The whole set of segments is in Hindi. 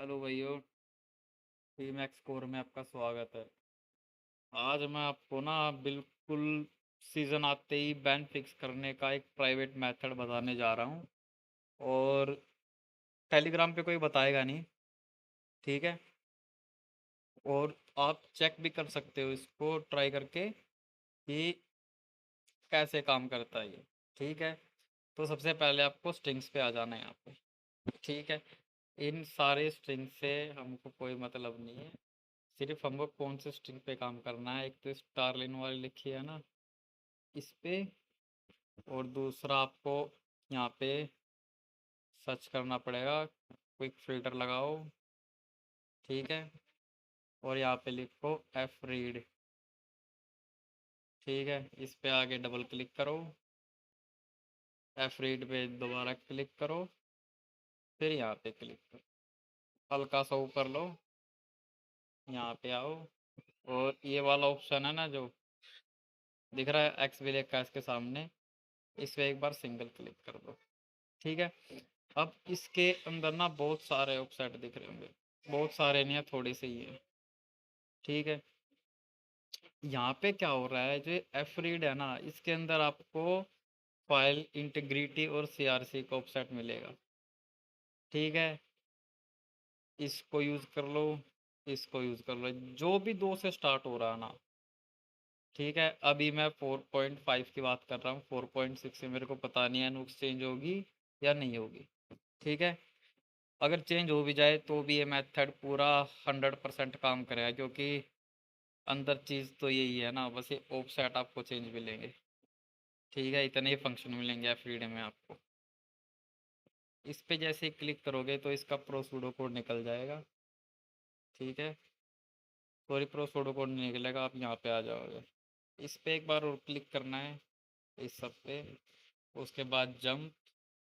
हेलो भाइयों। टी मैक्स स्कोर में आपका स्वागत है। आज मैं आपको ना बिल्कुल सीज़न आते ही बैन फिक्स करने का एक प्राइवेट मेथड बताने जा रहा हूँ। और टेलीग्राम पे कोई बताएगा नहीं, ठीक है। और आप चेक भी कर सकते हो इसको ट्राई करके कि कैसे काम करता है ये, ठीक है। तो सबसे पहले आपको स्ट्रिंग्स पे आ जाना है यहाँ पे, ठीक है। इन सारे स्ट्रिंग से हमको कोई मतलब नहीं है, सिर्फ हमको कौन से स्ट्रिंग पे काम करना है। एक तो स्टार लाइन वाली लिखी है ना, इस पे। और दूसरा आपको यहाँ पे सर्च करना पड़ेगा, क्विक फिल्टर लगाओ, ठीक है। और यहाँ पे लिखो एफ रीड, ठीक है। इस पे आगे डबल क्लिक करो, एफ रीड पे दोबारा क्लिक करो, फिर यहाँ पे क्लिक करो, हल्का सा ऊपर लो, यहाँ पे आओ। और ये वाला ऑप्शन है ना जो दिख रहा है एक्स भी लिखा है इसके सामने, इस पे एक बार सिंगल क्लिक कर दो, ठीक है। अब इसके अंदर ना बहुत सारे वेबसाइट दिख रहे होंगे, बहुत सारे नहीं है, थोड़ी सी ही है, ठीक है। यहाँ पे क्या हो रहा है, जो एफ रीड है ना, इसके अंदर आपको फाइल इंटीग्रिटी और सीआरसी का वेबसाइट मिलेगा, ठीक है। इसको यूज़ कर लो, इसको यूज़ कर लो, जो भी दो से स्टार्ट हो रहा है ना, ठीक है। अभी मैं 4.5 की बात कर रहा हूँ, 4.6 से मेरे को पता नहीं है नुक्स चेंज होगी या नहीं होगी, ठीक है। अगर चेंज हो भी जाए तो भी ये मेथड पूरा 100% काम करेगा, क्योंकि अंदर चीज़ तो यही है ना, बस ये ऑफसेट आपको चेंज मिलेंगे, ठीक है। इतने ही फंक्शन मिलेंगे एफरीडे में आपको। इस पे जैसे ही क्लिक करोगे तो इसका प्रो सूडो कोड निकल जाएगा, ठीक है। सॉरी, प्रो सूडो कोड नहीं निकलेगा, आप यहाँ पे आ जाओगे। इस पे एक बार और क्लिक करना है, इस सब पे। उसके बाद jump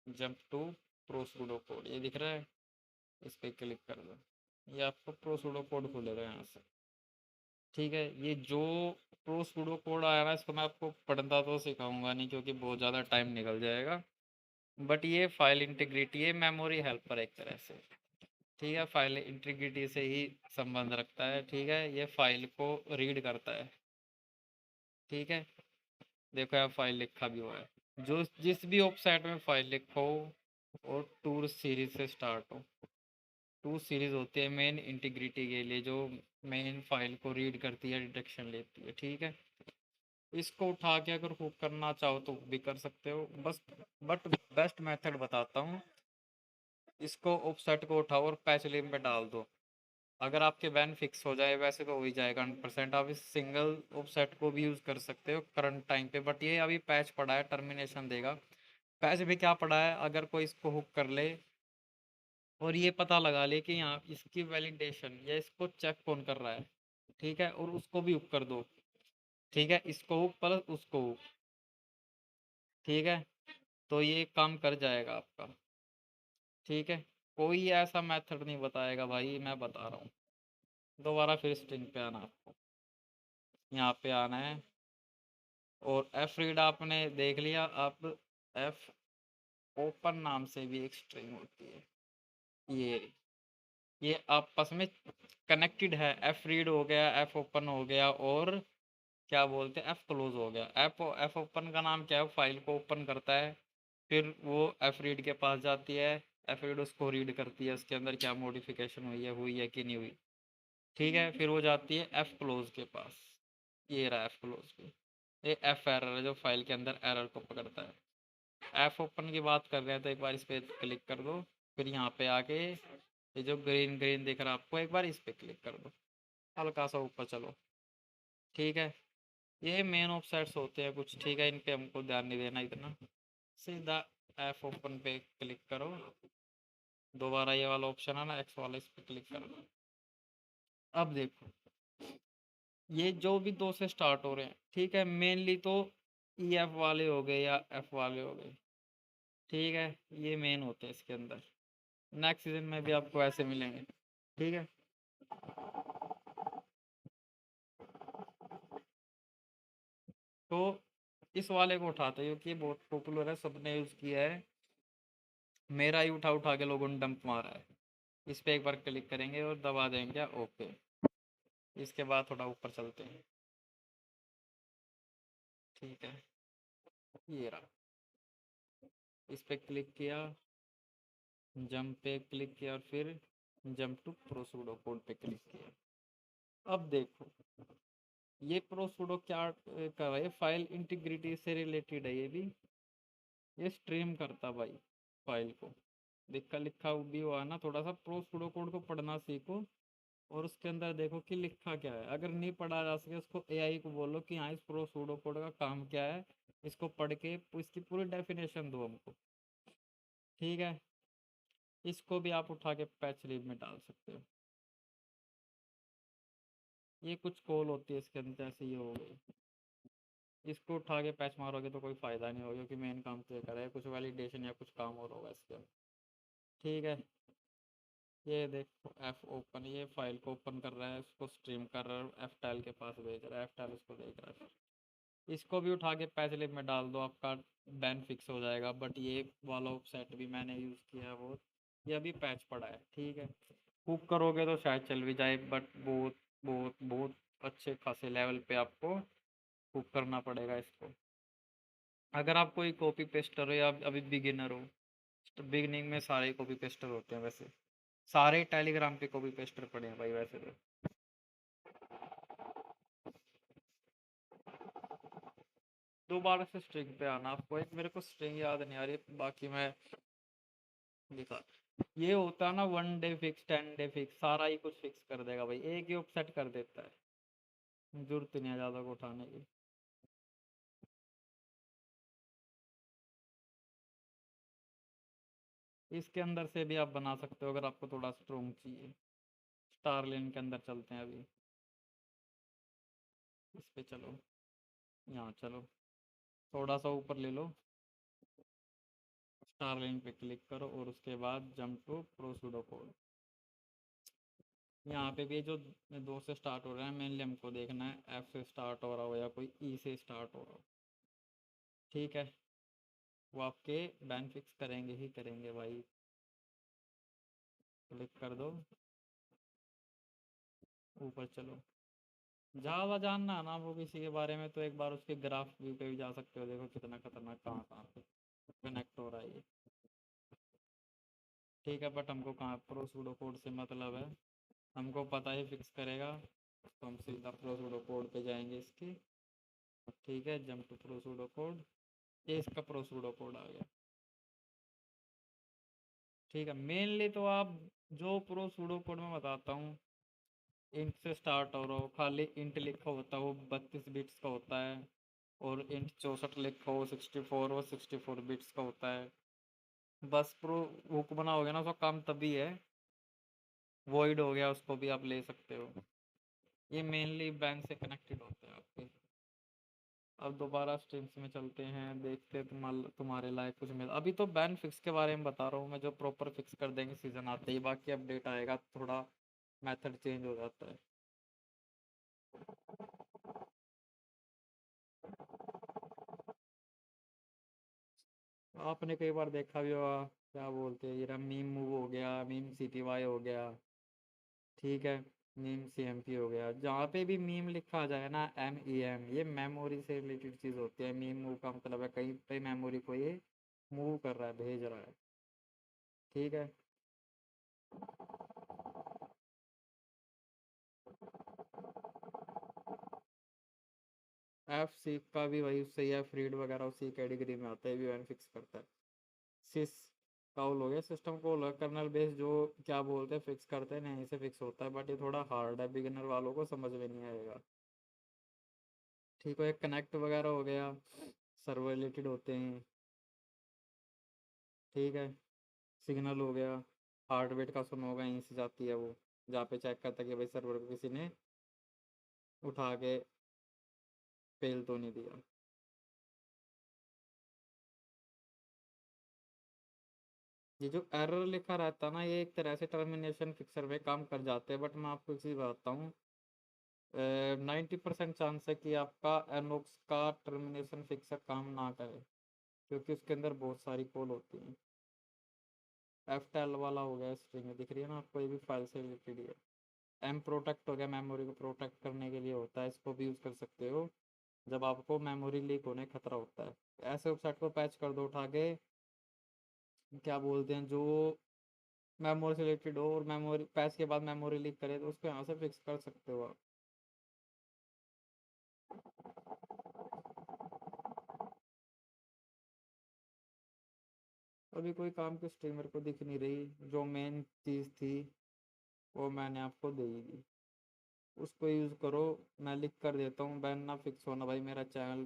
jump to pro pseudo code, ये दिख रहा है, इस पे क्लिक कर दो, ये आपको प्रो सूडो कोड खुलेगा यहाँ से, ठीक है। ये जो प्रो सूडो कोड आया ना, इसको मैं आपको पढ़ना तो सिखाऊंगा नहीं, क्योंकि बहुत ज़्यादा टाइम निकल जाएगा। बट ये फाइल इंटीग्रिटी, ये मेमोरी हेल्पर एक तरह से, ठीक है। फाइल इंटीग्रिटी से ही संबंध रखता है, ठीक है। ये फाइल को रीड करता है, ठीक है। देखो यहाँ फाइल लिखा भी हुआ है, जो जिस भी वेबसाइट में फाइल लिखो और टूर सीरीज से स्टार्ट हो। टू सीरीज होती है मेन इंटीग्रिटी के लिए, जो मेन फाइल को रीड करती है, डिटेक्शन लेती है, ठीक है। इसको उठा के अगर हुक करना चाहो तो भी कर सकते हो, बस। बट बेस्ट मेथड बताता हूँ, इसको ऑफसेट को उठाओ और पैच लिम पे डाल दो। अगर आपके बैन फिक्स हो जाए, वैसे तो हो ही जाएगा 100%, आप इस सिंगल ऑफसेट को भी यूज़ कर सकते हो करंट टाइम पे। बट ये अभी पैच पड़ा है, टर्मिनेशन देगा। पैच भी क्या पड़ा है, अगर कोई इसको हुक कर ले और ये पता लगा ले कि यहाँ इसकी वैलिडेशन या इसको चेक कौन कर रहा है, ठीक है, और उसको भी हुक कर दो, ठीक है। इसको हुक प्लस उसको हुक, ठीक है। तो ये काम कर जाएगा आपका, ठीक है। कोई ऐसा मेथड नहीं बताएगा भाई, मैं बता रहा हूँ। दोबारा फिर स्ट्रिंग पे आना आपको, यहाँ पे आना है। और एफ रीड आपने देख लिया। अब एफ ओपन नाम से भी एक स्ट्रिंग होती है, ये आपस में कनेक्टेड है। एफ रीड हो गया, एफ ओपन हो गया, और क्या बोलते हैं, एफ क्लोज हो गया। एफ ओपन का नाम क्या है, फाइल को ओपन करता है, फिर वो एफ रीड के पास जाती है। एफ रीड उसको रीड करती है, उसके अंदर क्या मॉडिफिकेशन हुई है कि नहीं हुई, ठीक है। फिर वो जाती है एफ क्लोज के पास, ये रहा एफ क्लोज पे। ये एफ एरर है, जो फाइल के अंदर एरर को पकड़ता है। एफ ओपन की बात कर रहे हैं तो एक बार इस पर क्लिक कर दो, फिर यहाँ पे आके ये जो ग्रीन ग्रीन दिख रहा है आपको, एक बार इस पर क्लिक कर दो, हल्का सा ऊपर चलो, ठीक है। ये मेन वेबसाइट्स होते हैं कुछ, ठीक है, इन पे हमको ध्यान नहीं देना इतना। सीधा ऐप ओपन पे क्लिक करो, दोबारा ये वाला ऑप्शन है ना एक्स वाला, इस पे क्लिक करो। अब देखो, ये जो भी दो से स्टार्ट हो रहे हैं, ठीक है, मेनली तो ई एफ वाले हो गए या एफ वाले हो गए, ठीक है। ये मेन होते हैं इसके अंदर। नेक्स्ट सीजन में भी आपको ऐसे मिलेंगे, ठीक है। तो इस वाले को उठाते हैं क्योंकि ये बहुत पॉपुलर है, सबने यूज़ किया है। मेरा ही उठा उठा के लोगों ने डंप मारा है, इस पर एक बार क्लिक करेंगे और दबा देंगे ओके। इसके बाद थोड़ा ऊपर चलते हैं। ठीक है, ये रहा। इस पर क्लिक किया, जंप पे क्लिक किया और फिर जंप टू प्रोसूडो कोड पे क्लिक किया। अब देखो ये प्रोसूडो क्या कर रहा है, फाइल इंटीग्रिटी से रिलेटेड है ये भी। ये स्ट्रीम करता भाई फाइल को। लिखा लिखा भी हुआ है ना, थोड़ा सा प्रोसूडो कोड को पढ़ना सीखो और उसके अंदर देखो कि लिखा क्या है। अगर नहीं पढ़ा जा सके उसको एआई को बोलो कि हाँ इस प्रोसूडो कोड का काम क्या है, इसको पढ़ के इसकी पूरी डेफिनेशन दो हमको। ठीक है, इसको भी आप उठा के पैच लीव में डाल सकते हो। ये कुछ कॉल होती है इसके अंदर, जैसे ये हो गई, इसको उठा के पैच मारोगे तो कोई फ़ायदा नहीं होगा क्योंकि मेन काम तो ये करे कुछ वैलिडेशन या कुछ काम और होगा इसके अंदर। ठीक है, ये देखो एफ ओपन, ये फाइल को ओपन कर रहा है, इसको स्ट्रीम कर रहा है, एफ टाइल के पास भेज रहा है, एफ टाइल उसको देख रहा है। इसको भी उठा के पैच लिप में डाल दो, आपका बैन फिक्स हो जाएगा। बट ये वाला सेट भी मैंने यूज़ किया है बहुत, ये अभी पैच पड़ा है। ठीक है, कुक करोगे तो शायद चल भी जाए, बट बहुत बहुत बहुत अच्छे खासे लेवल पे आपको कुक करना पड़ेगा इसको। अगर आप कोई कॉपी पेस्टर हो या अभी बिगिनर हो, तो बिगिनिंग में सारे कॉपी पेस्टर होते हैं वैसे, सारे टेलीग्राम पे कॉपी पेस्टर पड़े हैं भाई वैसे तो। दोबारा से स्ट्रिंग पे आना आपको, एक मेरे को स्ट्रिंग याद नहीं आ रही, बाकी मैं दिखा। ये होता है ना 1 डे फिक्स 10 डे फिक्स, सारा ही कुछ फिक्स कर देगा भाई, एक ही सेट कर देता है, जरूरत नहीं है ज़्यादा को उठाने की। इसके अंदर से भी आप बना सकते हो अगर आपको थोड़ा स्ट्रोंग चाहिए। स्टारलिन के अंदर चलते हैं अभी, इस पे चलो, यहाँ चलो, थोड़ा सा ऊपर ले लो, स्टारलिन पे क्लिक करो और उसके बाद जंप टू प्रोसूडो कोड। यहाँ पे भी जो दो से स्टार्ट हो रहा है मेनली हमको देखना है एफ से स्टार्ट हो रहा हो या कोई ई से स्टार्ट हो रहा हो। ठीक है, वो आपके बैन फिक्स करेंगे ही करेंगे भाई। क्लिक कर दो, ऊपर चलो। ज़्यादा जानना ना वो किसी के बारे में तो एक बार उसके ग्राफ व्यू पे भी जा सकते हो, देखो कितना खतरनाक कहाँ कहाँ पे कनेक्ट हो रहा है ये। ठीक है, बट हमको कहाँ प्रो सूडो कोड से मतलब है, हमको पता ही फिक्स करेगा, तो हम सीधा प्रो सूडो कोड पे जाएंगे इसकी। ठीक है, jump to pro pseudo code, ये इसका प्रो सूडो कोड आ गया। ठीक है, मेनली तो आप जो प्रो सूडो कोड में बताता हूँ, इंट से स्टार्ट हो रहा हो, खाली इंट लिखा होता है वो 32 बिट्स का होता है, और इंट 64 लिखा हो 64, वो 64 बिट्स का होता है। बस प्रो हुक बनाओगे ना, उसका काम तभी है। वॉइड हो गया, उसको भी आप ले सकते हो। ये मेनली बैंक से कनेक्टेड होते हैं आपके। अब दोबारा स्ट्रिंग्स में चलते हैं, देखते हैं तुम्हारे लायक कुछ मिल। अभी तो बैन फिक्स के बारे में बता रहा हूँ मैं, जो प्रॉपर फिक्स कर देंगे सीजन आते ही, बाकी अपडेट आएगा थोड़ा मेथड चेंज हो जाता है। आपने कई बार देखा भी होगा, क्या बोलते हैं ये, मीम मूव हो गया, मीम सीटीवाई हो गया। ठीक है, मीम सीएमपी हो गया, जहाँ पे भी मीम लिखा आ जाए ना MEM, ये मेमोरी से रिलेटेड चीज़ होती है। मीम मूव का मतलब है कहीं पे मेमोरी को ये मूव कर रहा है, भेज रहा है। ठीक है, एफ सी का भी वही उससे ही है, फ्रीड वगैरह उसी कैटेगरी में आता है, भी वन फिक्स करता है। सिस कॉल हो गया, सिस्टम कॉल हो गया, कर्नल बेस जो क्या बोलते हैं फिक्स करते हैं, नहीं से फिक्स होता है, बट ये थोड़ा हार्ड है, बिगिनर वालों को समझ में नहीं आएगा। ठीक है, एक कनेक्ट वगैरह हो गया, सर्वर रिलेटेड होते हैं। ठीक है, सिग्नल हो गया, हार्ट बीट का सुन होगा, यहीं से जाती है वो, जहाँ पे चेक करता है कि भाई सर्वर को किसी ने उठा के फेल तो नहीं दिया। ये जो एरर लिखा रहता है ना, ये एक तरह से टर्मिनेशन फिक्सर में काम कर जाते हैं, बट मैं आपको एक चीज़ बताता हूँ, 90% चांस है कि आपका एनोक्स का टर्मिनेशन फिक्सर काम ना करे, क्योंकि उसके अंदर बहुत सारी कॉल होती हैं। F12 वाला हो गया, स्ट्रिंग दिख रही है ना आपको, ये भी फाइल से रिलेटेड ही है। एम प्रोटेक्ट हो गया, मेमोरी को प्रोटेक्ट करने के लिए होता है, इसको भी यूज़ कर सकते हो जब आपको मेमोरी लीक होने का खतरा होता है। ऐसे वेबसाइट को पैच कर दो उठा के, क्या बोलते हैं, जो मेमोरी से रिलेटेड हो और मेमोरी पैच के बाद मेमोरी लीक करे तो उसको यहाँ से फिक्स कर सकते हो आप। अभी कोई काम की स्ट्रिंग मेरे को दिख नहीं रही, जो मेन चीज़ थी वो मैंने आपको दे ही दी, उसको यूज़ करो। मैं लिख कर देता हूँ, बैन ना फिक्स होना भाई, मेरा चैनल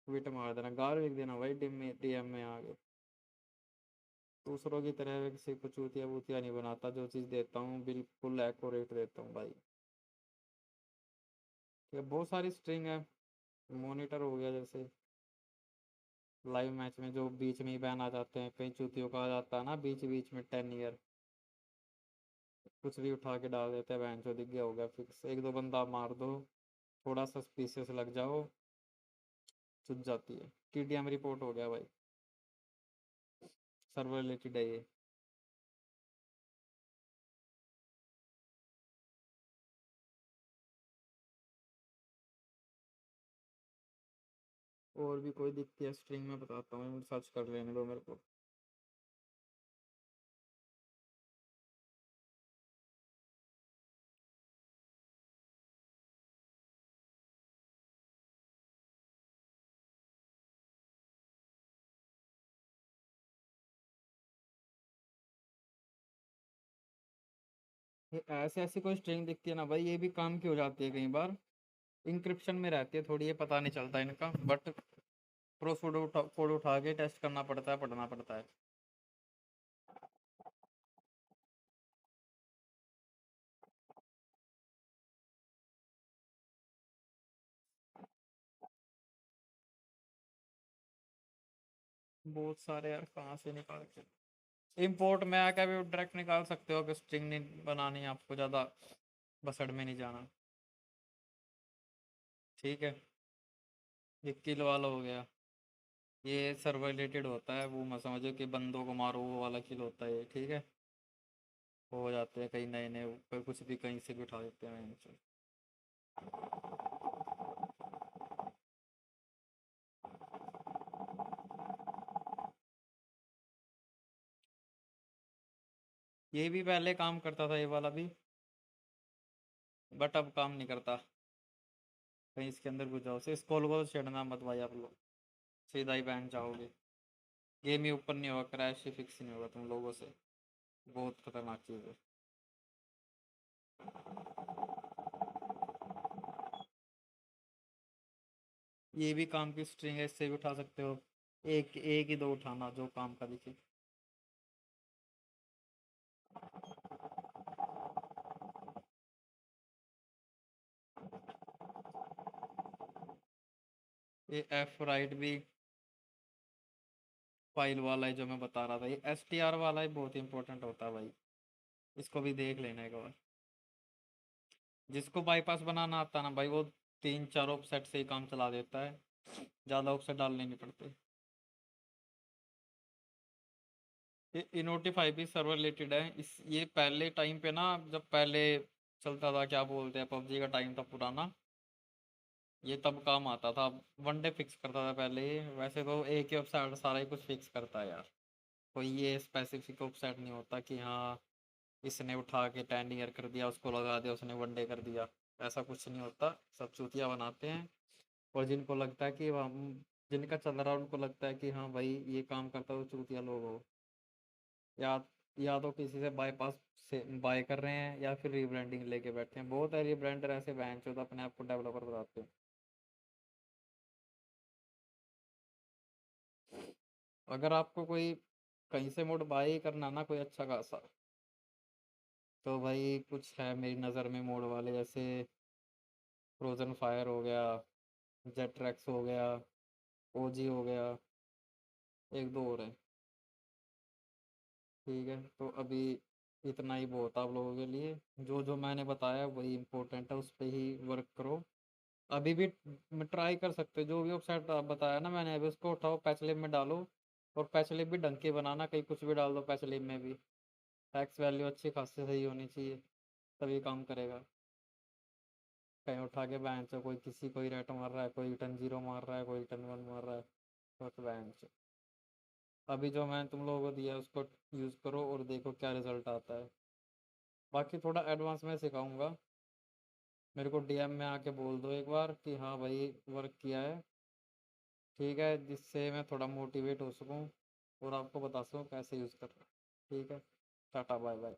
ट्वीट मार देना, गार लिख देना भाई, डीएम में आगे। दूसरों की तरह किसी को चूतिया वूतिया नहीं बनाता, जो चीज़ देता हूँ बिल्कुल एक्यूरेट देता हूँ भाई। ठीक है, बहुत सारी स्ट्रिंग है। मॉनिटर हो गया, जैसे लाइव मैच में जो बीच में ही बैन आ जाते हैं, कई चूतियों का आ जाता है ना बीच बीच में 10 ईयर, कुछ भी उठा के डाल देते हैं बैन, जो दिख गया हो गया फिक्स, एक दो बंदा मार दो, थोड़ा सस्पिशियस लग जाओ, चुप जाती है। टीडीएम रिपोर्ट हो गया भाई, सर्वर रिलेटेड है ये। और भी कोई दिखती है स्ट्रिंग में बताता हूँ, सर्च कर लेने दो मेरे को। ये ऐसे ऐसी कोई स्ट्रिंग दिखती है ना भाई, ये भी काम की हो जाती है कई बार, इंक्रिप्शन में रहती है थोड़ी, ये पता नहीं चलता इनका, बट प्रोस कोड उठा के टेस्ट करना पड़ता है, पढ़ना पड़ता है। बहुत सारे यार, कहाँ से निकाल के इंपोर्ट में आकर भी डायरेक्ट निकाल सकते हो, कि स्ट्रिंग नहीं बनानी है आपको, ज़्यादा बसड़ में नहीं जाना। ठीक है, ये किल वाला हो गया, ये सर्वर रिलेटेड होता है, वो मत समझो कि बंदों को मारो वो वाला किल होता है ये, ठीक है। हो जाते हैं कहीं नए नए, कोई कुछ भी कहीं से भी उठा देते हैं इनसे। ये भी पहले काम करता था ये वाला भी, बट अब काम नहीं करता। कहीं इसके अंदर घुस जाओ से, स्कॉल को तो छेड़ना मत भाई आप लोग, सीधा ही बैन जाओगे। गेम ही ऊपर नहीं होगा, क्रैश ही फिक्स नहीं होगा तुम लोगों से, बहुत खतरनाक चीज़ है। ये भी काम की स्ट्रिंग है, इससे भी उठा सकते हो, एक एक ही दो उठाना जो काम का दिखे। ये एफ राइट भी फाइल वाला है जो मैं बता रहा था, ये एस टी आर वाला ही बहुत इंपॉर्टेंट होता है भाई, इसको भी देख लेना एक बार। जिसको बाईपास बनाना आता है ना भाई, वो तीन चार ऑफसेट से ही काम चला देता है, ज़्यादा ऑफसेट डालने नहीं पड़ते। ये इनोटिफाई भी सर्वर रिलेटेड है, इस ये पहले टाइम पे ना, जब पहले चलता था, क्या बोलते हैं, पबजी का टाइम था पुराना, ये तब काम आता था। वन डे फिक्स करता था पहले ये, वैसे तो एक ही वेबसाइट सारा ही कुछ फिक्स करता है यार, कोई ये स्पेसिफिक वेबसाइट नहीं होता कि हाँ इसने उठा के 10 ईयर कर दिया, उसको लगा दिया, उसने वन डे कर दिया, ऐसा कुछ नहीं होता। सब चूतिया बनाते हैं, और जिनको लगता है कि हम, जिनका चल रहा है उनको लगता है कि हाँ भाई ये काम करता है, वो चूतिया लोग हो, या या तो किसी से बाईपास से बाय कर रहे हैं, या फिर रीब्रांडिंग लेके बैठे हैं। बहुत है रीब्रांडर ऐसे बैंक जो अपने आप को डेवलपर बताते हैं। अगर आपको कोई कहीं से मोड बाय ही करना ना, कोई अच्छा खासा, तो भाई कुछ है मेरी नज़र में मोड वाले, जैसे फ्रोजन फायर हो गया, जेट्रैक्स हो गया, ओजी हो गया, एक दो और है। ठीक है, तो अभी इतना ही बहुत आप लोगों के लिए, जो जो मैंने बताया वही इम्पोर्टेंट है, उस पर ही वर्क करो। अभी भी ट्राई कर सकते हो, जो भी वेबसाइट बताया ना मैंने, अभी उसको उठाओ, पैच लिब में डालो, और पैच लिप भी ढंग की बनाना, कहीं कुछ भी डाल दो पैच लिप में भी। एक्स वैल्यू अच्छी खासी सही होनी चाहिए, तभी काम करेगा। कहीं उठा के बैंक से कोई किसी कोई रेट मार रहा है, कोई रिटर्न जीरो मार रहा है, कोई रिटर्न वन मार रहा है, बस बैंक। अभी जो मैं तुम लोगों को दिया है उसको यूज़ करो और देखो क्या रिजल्ट आता है। बाकी थोड़ा एडवांस में सिखाऊंगा, मेरे को डीएम में आके बोल दो एक बार कि हाँ भाई वर्क किया है, ठीक है, जिससे मैं थोड़ा मोटिवेट हो सकूँ और आपको बता सकूँ कैसे यूज़ करना। ठीक है, टाटा बाय बाय।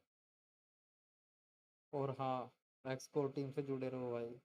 और हाँ, एक्सकोर टीम से जुड़े रहो भाई।